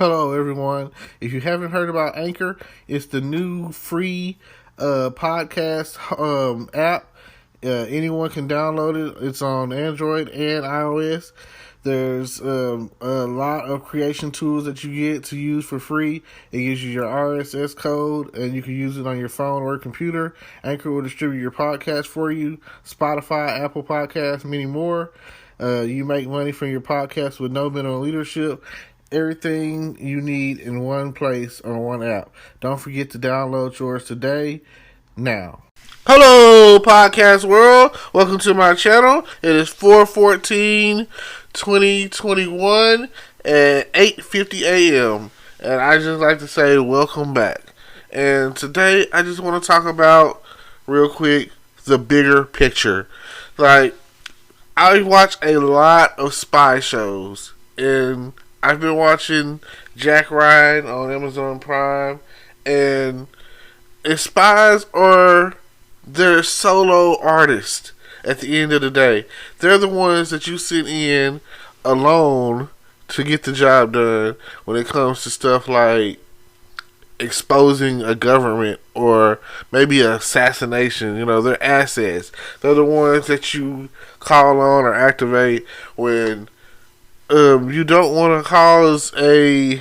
Hello, everyone. If you haven't heard about Anchor, it's the new free podcast app. Anyone can download it. It's on Android and iOS. There's a lot of creation tools that you get to use for free. It gives you your RSS code, and you can use it on your phone or computer. Anchor will distribute your podcast for you. Spotify, Apple Podcasts, many more. You make money from your podcast with no minimum leadership. Everything you need in one place on one app. Don't forget to download yours today, now. Hello, podcast world. Welcome to my channel. It is 4/14/2021 at 8:50 a.m. And I just like to say welcome back. And today I just want to talk about, real quick, the bigger picture. Like, I watch a lot of spy shows, and I've been watching Jack Ryan on Amazon Prime, and spies are their solo artists at the end of the day. They're the ones that you send in alone to get the job done when it comes to stuff like exposing a government or maybe an assassination. You know, they're assets. They're the ones that you call on or activate when you don't want to cause a,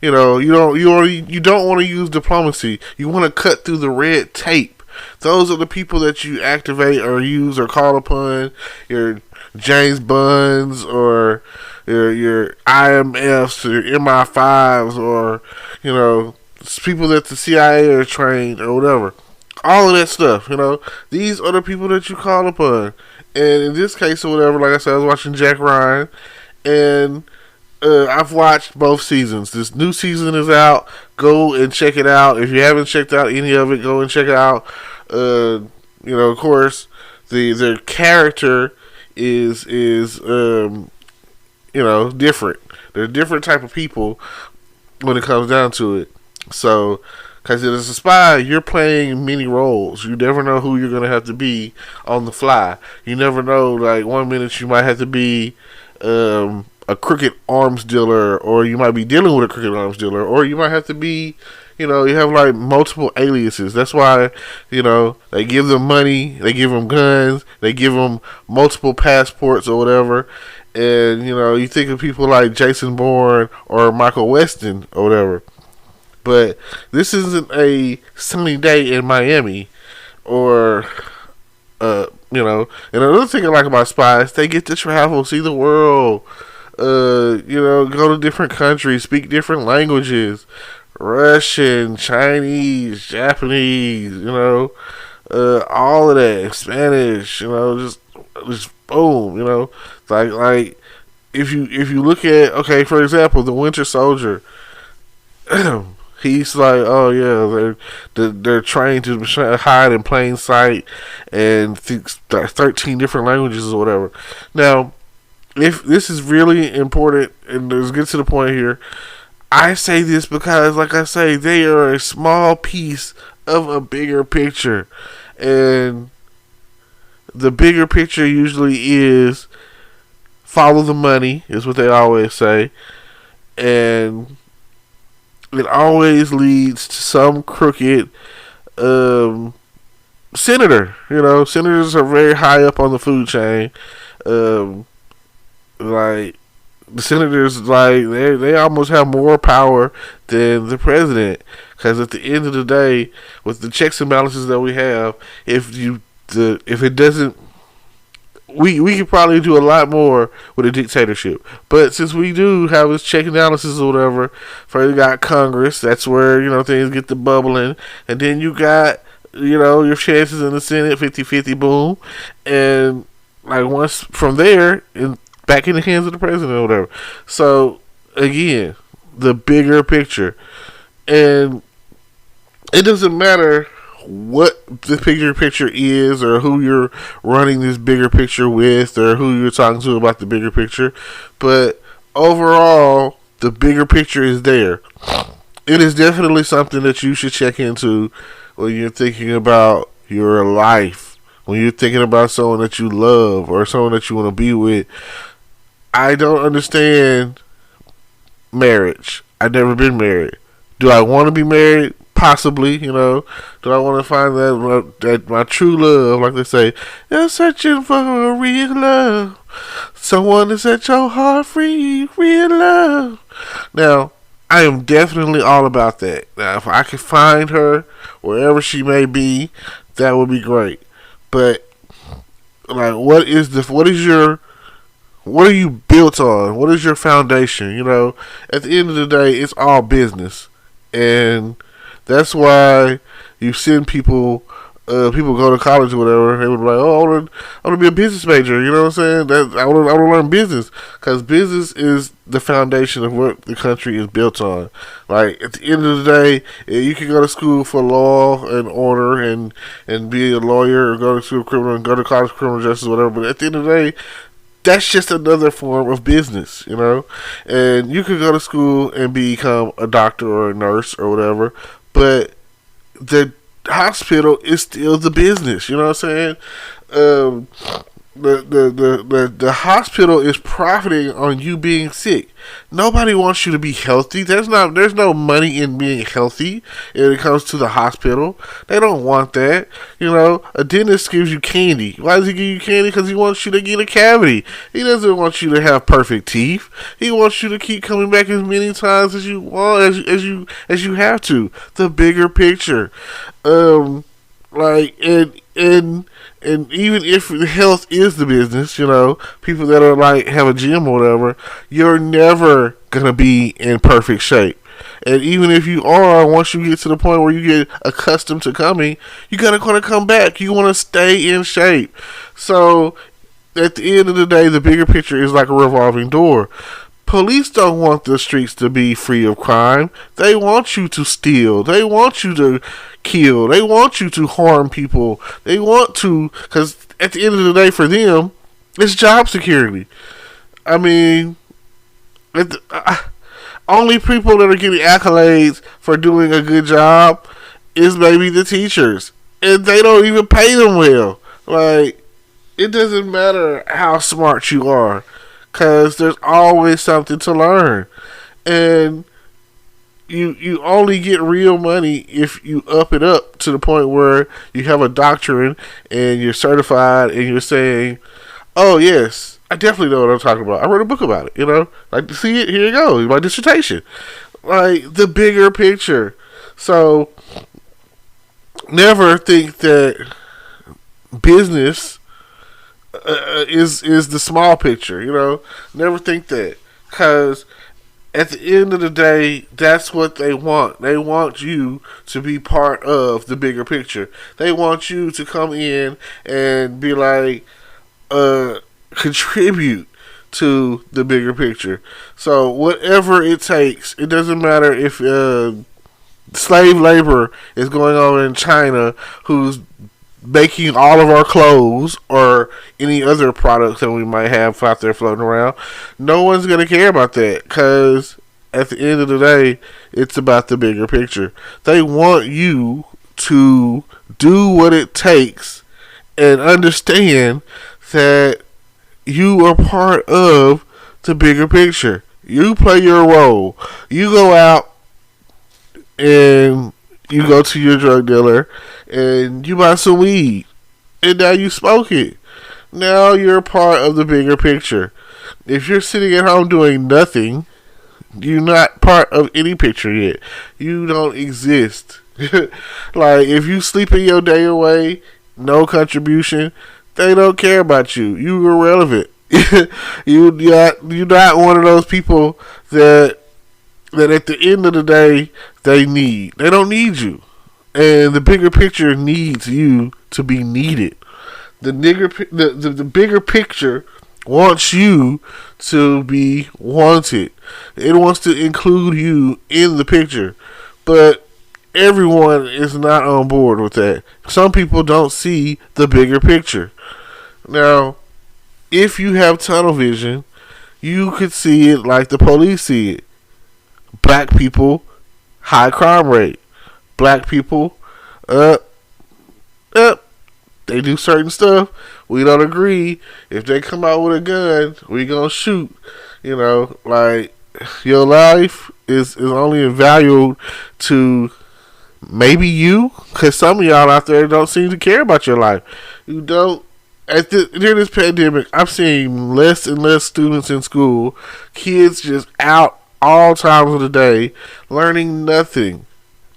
you don't want to use diplomacy. You want to cut through the red tape. Those are the people that you activate or use or call upon. Your James Bonds or your IMFs or your MI5s or, people that the CIA are trained or whatever. All of that stuff, These are the people that you call upon. And in this case or whatever, like I said, I was watching Jack Ryan, and I've watched both seasons. This new season is out. Go and check it out. If you haven't checked out any of it, go and check it out. Of course, their character is different. They're a different type of people when it comes down to it. So, because as a spy, you're playing many roles. You never know who you're going to have to be on the fly. You never know, like, one minute you might have to be a crooked arms dealer, or you might be dealing with a crooked arms dealer, or you might have to be, you have, like, multiple aliases. That's why, they give them money, they give them guns, they give them multiple passports or whatever. And, you think of people like Jason Bourne or Michael Weston or whatever. But this isn't a sunny day in Miami, or, and another thing I like about spies, they get to travel, see the world, go to different countries, speak different languages, Russian, Chinese, Japanese, all of that, Spanish, just boom, like if you look at, okay, for example, the Winter Soldier. He's like, oh yeah, they're trained to hide in plain sight and 13 different languages or whatever. Now, if this is really important, and let's get to the point here, I say this because, like I say, they are a small piece of a bigger picture, and the bigger picture usually is follow the money, is what they always say, and it always leads to some crooked senator. Senators are very high up on the food chain. Like, the senators, like, they almost have more power than the president. Because at the end of the day, with the checks and balances that we have, if it doesn't, we could probably do a lot more with a dictatorship. But since we do have this check and balances or whatever, first you got Congress, that's where, things get to bubbling. And then you got, your chances in the Senate, 50-50, boom. And, like, once from there, back in the hands of the president or whatever. So, again, the bigger picture. And it doesn't matter what the bigger picture is, or who you're running this bigger picture with, or who you're talking to about the bigger picture, but overall, the bigger picture is there. It is definitely something that you should check into when you're thinking about your life, when you're thinking about someone that you love or someone that you want to be with. I don't understand marriage. I've never been married. Do I want to be married? Possibly, you know. Do I want to find that my true love, like they say, you're searching for a real love, someone to set your heart free, real love. Now, I am definitely all about that. Now, if I could find her wherever she may be, that would be great. But like, what are you built on? What is your foundation? You know, at the end of the day, it's all business, and that's why you send people. People go to college or whatever. They would be like, "Oh, I want to be a business major." You know what I'm saying? I want to learn business because business is the foundation of what the country is built on. Like at the end of the day, you can go to school for law and order and be a lawyer, or go to school criminal and go to college for criminal justice, or whatever. But at the end of the day, that's just another form of business, you know. And you could go to school and become a doctor or a nurse or whatever, but the hospital is still the business. You know what I'm saying? Um, the hospital is profiting on you being sick. Nobody wants you to be healthy. There's no money in being healthy when it comes to the hospital. They don't want that. You know, a dentist gives you candy. Why does he give you candy? Because he wants you to get a cavity. He doesn't want you to have perfect teeth. He wants you to keep coming back as many times as you want, as you have to. The bigger picture. Like and even if health is the business, you know, people that are like have a gym or whatever, you're never gonna be in perfect shape. And even if you are, once you get to the point where you get accustomed to coming, you gotta come back. You want to stay in shape. So at the end of the day, the bigger picture is like a revolving door. Police don't want the streets to be free of crime. They want you to steal. They want you to kill. They want you to harm people. They want to, because at the end of the day, for them, it's job security. I mean, only people that are getting accolades for doing a good job is maybe the teachers, and they don't even pay them well. Like, it doesn't matter how smart you are, because there's always something to learn. And you only get real money if you up it up to the point where you have a doctorate and you're certified and you're saying, oh yes, I definitely know what I'm talking about. I wrote a book about it, you know? Like to see it, here you go, my dissertation. Like the bigger picture. So never think that business is the small picture, you know. Never think that, because at the end of the day, that's what they want. They want you to be part of the bigger picture. They want you to come in and be like, contribute to the bigger picture. So whatever it takes, it doesn't matter if slave labor is going on in China, who's making all of our clothes or any other products that we might have out there floating around. No one's going to care about that, because at the end of the day, it's about the bigger picture. They want you to do what it takes and understand that you are part of the bigger picture. You play your role. You go out and you go to your drug dealer and you buy some weed, and now you smoke it. Now you're part of the bigger picture. If you're sitting at home doing nothing, you're not part of any picture yet. You don't exist. Like, if you sleeping your day away, no contribution, they don't care about you. You irrelevant. You're not one of those people that at the end of the day they need. They don't need you. And the bigger picture needs you to be needed. The bigger picture wants you to be wanted. It wants to include you in the picture. But everyone is not on board with that. Some people don't see the bigger picture. Now, if you have tunnel vision, you could see it like the police see it. Black people, high crime rate. Black people, they do certain stuff. We don't agree. If they come out with a gun, we gonna shoot. You know, like, your life is only valued to maybe you, because some of y'all out there don't seem to care about your life. You don't. During this pandemic, I've seen less and less students in school. Kids just out all times of the day, learning nothing.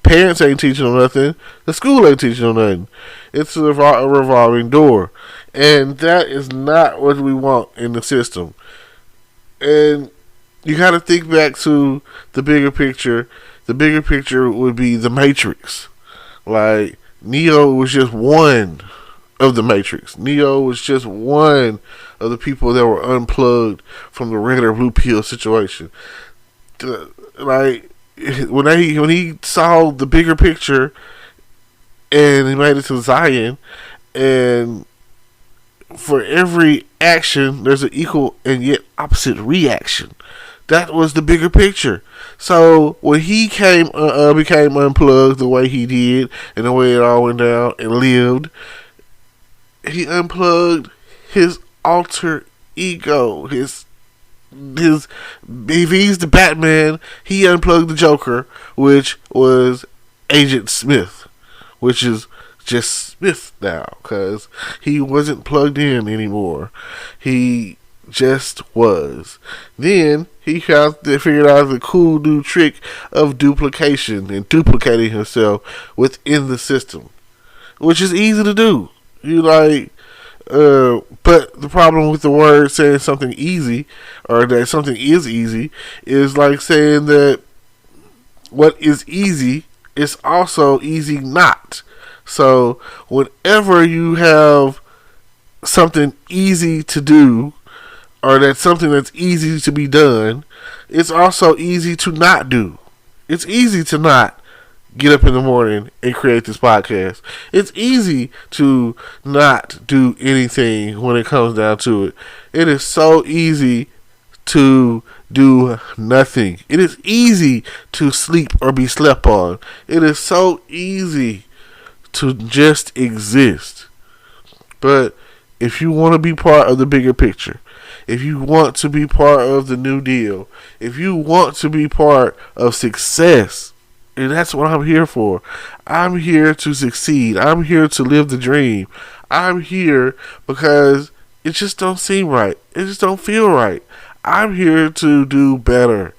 Parents ain't teaching them nothing. The school ain't teaching them nothing. It's a revolving door. And that is not what we want in the system. And you got to think back to the bigger picture. The bigger picture would be the Matrix. Like, Neo was just one of the Matrix. Neo was just one of the people that were unplugged from the regular blue pill situation. Like, when he saw the bigger picture and he made it to Zion, and for every action there's an equal and yet opposite reaction. That was the bigger picture. So when he became unplugged the way he did and the way it all went down and lived, he unplugged his alter ego. If he's the Batman, he unplugged the Joker, which was Agent Smith, which is just Smith now, because he wasn't plugged in anymore. He just was. Then he figured out the cool new trick of duplication and duplicating himself within the system, which is easy to do. But the problem with the word saying something easy, or that something is easy, is like saying that what is easy is also easy not. So whenever you have something easy to do, or that's something that's easy to be done, it's also easy to not do. It's easy to not get up in the morning and create this podcast. It's easy to not do anything when it comes down to it. It is so easy to do nothing. It is easy to sleep or be slept on. It is so easy to just exist. But if you want to be part of the bigger picture, if you want to be part of the New Deal, if you want to be part of success, and that's what I'm here for. I'm here to succeed. I'm here to live the dream. I'm here because it just don't seem right. It just don't feel right. I'm here to do better.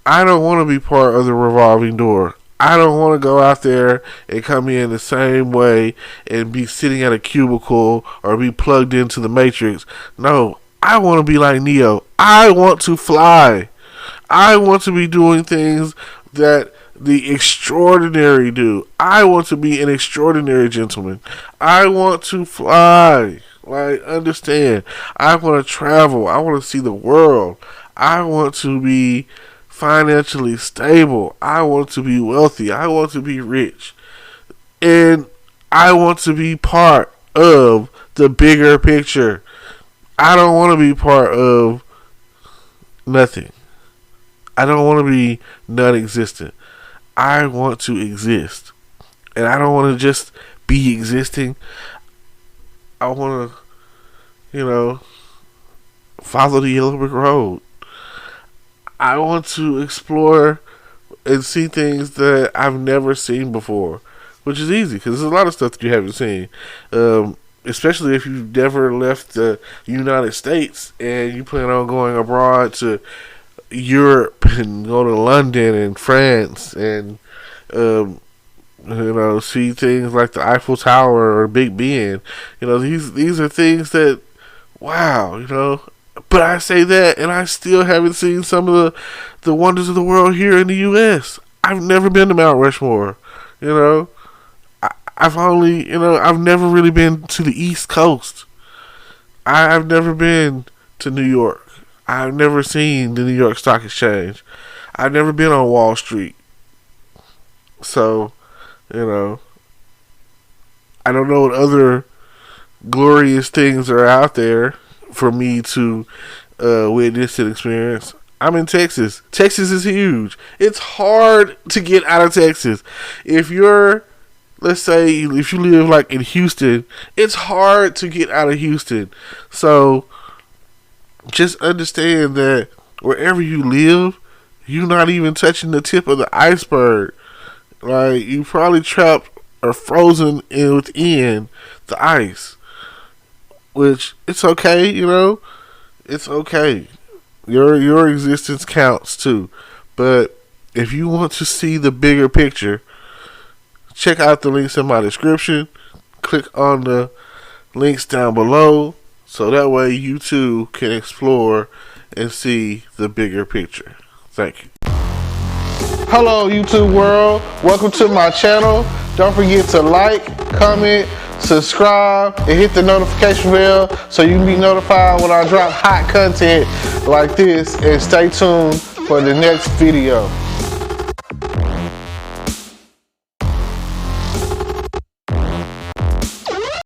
I don't want to be part of the revolving door. I don't want to go out there and come in the same way and be sitting at a cubicle or be plugged into the Matrix. No, I want to be like Neo. I want to fly. I want to be doing things that the extraordinary do. I want to be an extraordinary gentleman. I want to fly. Like, understand. I want to travel. I want to see the world. I want to be financially stable. I want to be wealthy. I want to be rich. And I want to be part of the bigger picture. I don't want to be part of nothing. I don't want to be non-existent. I want to exist. And I don't want to just be existing. I want to, follow the yellow brick road. I want to explore and see things that I've never seen before, which is easy because there's a lot of stuff that you haven't seen. Especially if you've never left the United States and you plan on going abroad to Europe and go to London and France and see things like the Eiffel Tower or Big Ben. These are things that, wow. But I say that, and I still haven't seen some of the wonders of the world here in the U.S. I've never been to Mount Rushmore. I've never really been to the East Coast. I've never been to New York. I've never seen the New York Stock Exchange. I've never been on Wall Street. So, I don't know what other glorious things are out there for me to witness and experience. I'm in Texas. Texas is huge. It's hard to get out of Texas. Let's say if you live like in Houston, it's hard to get out of Houston. So just understand that wherever you live, you're not even touching the tip of the iceberg. Like, you probably trapped or frozen within the ice. Which, it's okay, you know? It's okay. Your existence counts too. But if you want to see the bigger picture, check out the links in my description. Click on the links down below so that way you too can explore and see the bigger picture. Thank you. Hello YouTube world, welcome to my channel. Don't forget to like, comment, subscribe, and hit the notification bell so you can be notified when I drop hot content like this, and stay tuned for the next video.